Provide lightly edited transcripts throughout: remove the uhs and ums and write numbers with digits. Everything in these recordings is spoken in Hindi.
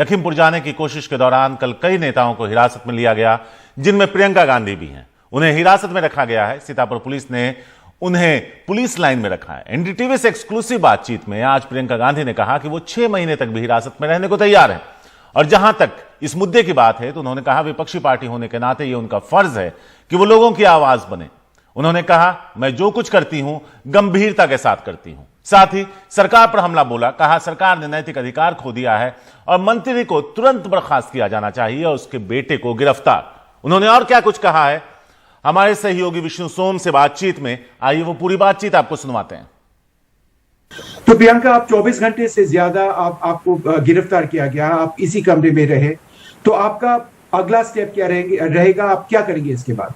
लखीमपुर जाने की कोशिश के दौरान कल कई नेताओं को हिरासत में लिया गया, जिनमें प्रियंका गांधी भी हैं। उन्हें हिरासत में रखा गया है। सीतापुर पुलिस ने उन्हें पुलिस लाइन में रखा है। एनडीटीवी से एक्सक्लूसिव बातचीत में आज प्रियंका गांधी ने कहा कि वो 6 महीने तक भी हिरासत में रहने को तैयार है। और जहां तक इस मुद्दे की बात है तो उन्होंने कहा विपक्षी पार्टी होने के नाते ये उनका फर्ज है कि वो लोगों की आवाज बने। उन्होंने कहा मैं जो कुछ करती हूं गंभीरता के साथ करती हूं। साथ ही सरकार पर हमला बोला, कहा सरकार ने नैतिक अधिकार खो दिया है और मंत्री को तुरंत बर्खास्त किया जाना चाहिए और उसके बेटे को गिरफ्तार। उन्होंने और क्या कुछ कहा है, हमारे सहयोगी विष्णु सोम से बातचीत में, आइए वो पूरी बातचीत आपको सुनवाते हैं। तो प्रियंका, आप 24 घंटे से ज्यादा आपको गिरफ्तार किया गया, आप इसी कमरे में रहे, तो आपका अगला स्टेप क्या रहेगा? आप क्या करेंगे इसके बाद?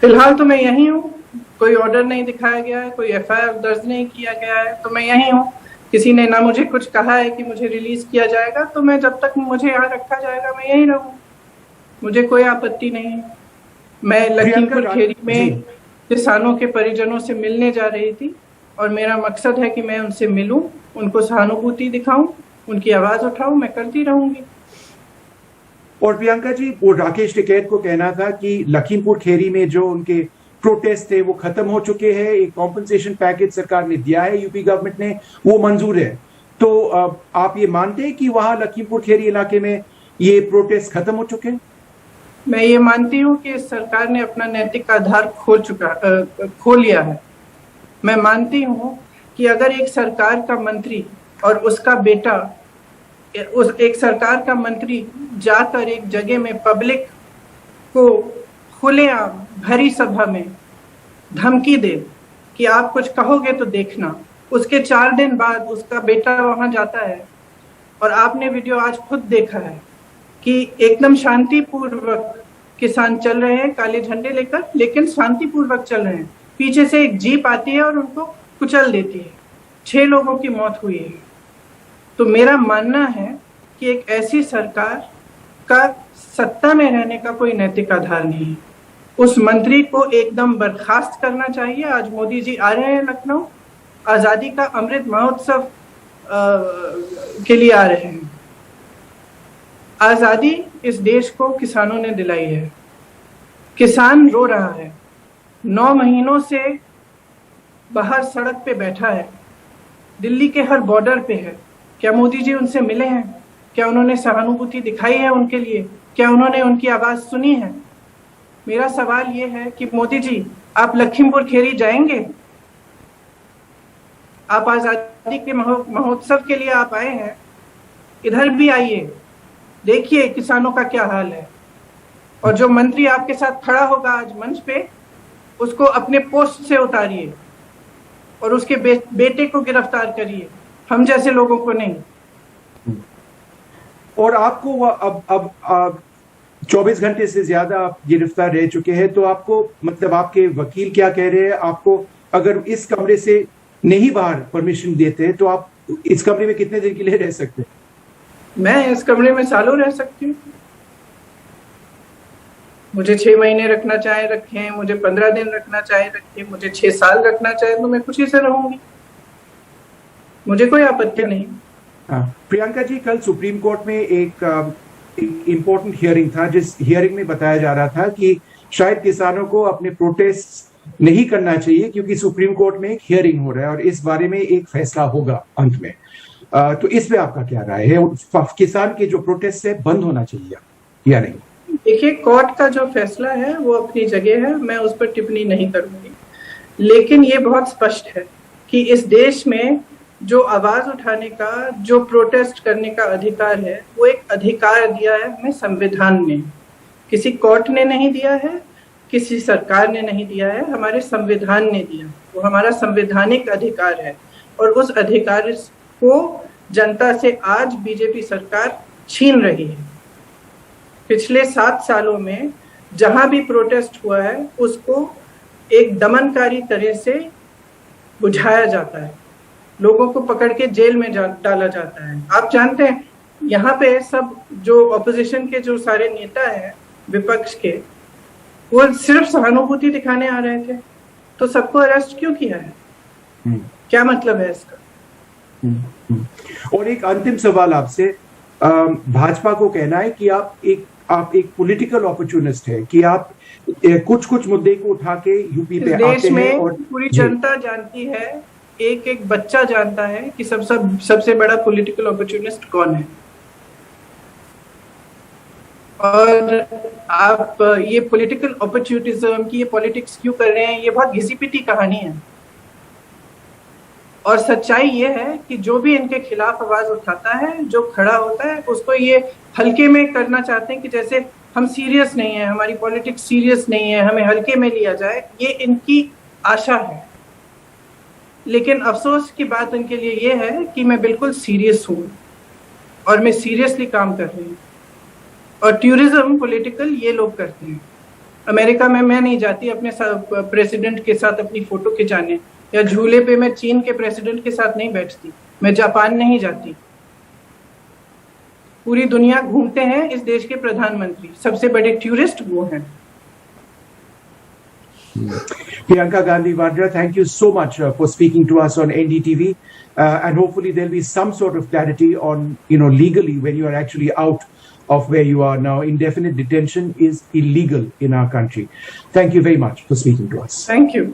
फिलहाल तो मैं यही हूँ, कोई ऑर्डर नहीं दिखाया गया है, कोई एफआईआर दर्ज नहीं किया गया है, तो मैं यही हूँ। किसी ने ना मुझे कुछ कहा है कि मुझे रिलीज किया जाएगा, तो मैं जब तक मुझे यहाँ रखा जाएगा मैं यही रहूँ, मुझे कोई आपत्ति नहीं है। मैं लखीमपुर खेरी में किसानों के परिजनों से मिलने जा रही थी और मेरा मकसद है कि मैं उनसे मिलूं, उनको सहानुभूति दिखाऊं, उनकी आवाज उठाऊं, मैं करती रहूंगी। और प्रियंका जी, वो राकेश टिकैत को कहना था कि लखीमपुर खेरी में जो उनके प्रोटेस्ट थे वो खत्म हो चुके हैं, एक कॉम्पनसेशन पैकेज सरकार ने दिया है, यूपी गवर्नमेंट ने, वो मंजूर है। तो आप ये मानते हैं कि वहां लखीमपुर खेरी इलाके में ये प्रोटेस्ट खत्म हो चुके हैं? मैं ये मानती हूँ कि सरकार ने अपना नैतिक आधार खो लिया है। मैं मानती हूँ कि अगर एक सरकार का मंत्री और उसका बेटा, एक सरकार का मंत्री जाकर एक जगह में पब्लिक को खुलेआम भरी सभा में धमकी दे कि आप कुछ कहोगे तो देखना, उसके 4 दिन बाद उसका बेटा वहां जाता है और आपने वीडियो आज खुद देखा है कि एकदम शांतिपूर्वक किसान चल रहे हैं काले झंडे लेकर, लेकिन शांतिपूर्वक चल रहे हैं। पीछे से एक जीप आती है और उनको कुचल देती है। 6 लोगों की मौत हुई है। तो मेरा मानना है कि एक ऐसी सरकार का सत्ता में रहने का कोई नैतिक आधार नहीं है। उस मंत्री को एकदम बर्खास्त करना चाहिए। आज मोदी जी आ रहे हैं लखनऊ, आजादी का अमृत महोत्सव के लिए आ रहे हैं। आजादी इस देश को किसानों ने दिलाई है। किसान रो रहा है, 9 महीनों से बाहर सड़क पे बैठा है, दिल्ली के हर बॉर्डर पे है। क्या मोदी जी उनसे मिले हैं? क्या उन्होंने सहानुभूति दिखाई है उनके लिए? क्या उन्होंने उनकी आवाज सुनी है? मेरा सवाल ये है कि मोदी जी, आप लखीमपुर खेरी जाएंगे? आप आजादी के महोत्सव के लिए आप आए हैं, इधर भी आइए, देखिए किसानों का क्या हाल है। और जो मंत्री आपके साथ खड़ा होगा आज मंच पे, उसको अपने पोस्ट से उतारिए और उसके बेटे को गिरफ्तार करिए, हम जैसे लोगों को नहीं। और आपको अब 24 घंटे से ज्यादा आप गिरफ्तार रह चुके हैं, तो आपको मतलब आपके वकील क्या कह रहे हैं? आपको अगर इस कमरे से नहीं बाहर परमिशन देते तो आप इस कमरे में कितने दिन के लिए रह सकते हैं? मैं इस कमरे में सालों रह सकती हूँ। मुझे 6 महीने रखना चाहे रखें, मुझे 15 दिन रखना चाहे रखें, मुझे 6 साल रखना चाहे तो मैं खुशी से रहूंगी, मुझे कोई आपत्ति नहीं। प्रियंका जी, कल सुप्रीम कोर्ट में एक इम्पोर्टेंट हियरिंग था, जिस हियरिंग में बताया जा रहा था कि शायद किसानों को अपने प्रोटेस्ट नहीं करना चाहिए क्योंकि सुप्रीम कोर्ट में एक हियरिंग हो रहा है और इस बारे में एक फैसला होगा अंत में। तो इस पे आपका क्या राय है? किसान के जो प्रोटेस्ट है बंद होना चाहिए या नहीं? देखिए, कोर्ट का जो फैसला है वो अपनी जगह है, मैं उस पर टिप्पणी नहीं करूंगी, लेकिन ये बहुत स्पष्ट है कि इस देश में जो आवाज उठाने का, जो प्रोटेस्ट करने का अधिकार है, वो एक अधिकार दिया है हमें संविधान ने, किसी कोर्ट ने नहीं दिया है, किसी सरकार ने नहीं दिया है, हमारे संविधान ने दिया। वो हमारा संवैधानिक अधिकार है और उस अधिकार को जनता से आज बीजेपी सरकार छीन रही है। पिछले 7 सालों में जहां भी प्रोटेस्ट हुआ है उसको एक दमनकारी तरह से बुझाया जाता है, लोगों को पकड़ के जेल में डाला जाता है। आप जानते हैं यहाँ पे सब जो ऑपोजिशन के जो सारे नेता हैं विपक्ष के, वो सिर्फ सहानुभूति दिखाने आ रहे थे, तो सबको अरेस्ट क्यों किया है? क्या मतलब है इसका? और एक अंतिम सवाल आपसे, भाजपा को कहना है कि आप एक पॉलिटिकल अपॉर्चुनिस्ट है, कि आप कुछ मुद्दे को उठा के यूपी पे आते हैं और पूरी जनता जानती है, एक एक बच्चा जानता है कि सबसे बड़ा पॉलिटिकल अपॉर्चुनिस्ट कौन है। और आप ये पॉलिटिकल अपॉर्चुनिज्म की ये पॉलिटिक्स क्यों कर रहे हैं, ये बहुत घिसी पिटी कहानी है। और सच्चाई ये है कि जो भी इनके खिलाफ आवाज उठाता है, जो खड़ा होता है, उसको ये हल्के में करना चाहते हैं कि जैसे हम सीरियस नहीं है, हमारी पॉलिटिक्स सीरियस नहीं है, हमें हल्के में लिया जाए, ये इनकी आशा है। लेकिन अफसोस की बात उनके लिए ये है कि मैं बिल्कुल सीरियस हूँ और मैं सीरियसली काम कर रही हूँ। और टूरिज्म पॉलिटिकल ये लोग करते हैं। अमेरिका में मैं नहीं जाती अपने प्रेसिडेंट के साथ अपनी फोटो खिंचाने, या झूले पे मैं चीन के प्रेसिडेंट के साथ नहीं बैठती, मैं जापान नहीं जाती। पूरी दुनिया घूमते हैं इस देश के प्रधानमंत्री, सबसे बड़े टूरिस्ट वो हैं। Priyanka Gandhi Vadra, thank you so much for speaking to us on NDTV, and hopefully there'll be some sort of clarity on, legally when you are actually out of where you are now. Indefinite detention is illegal in our country. Thank you very much for speaking to us. Thank you.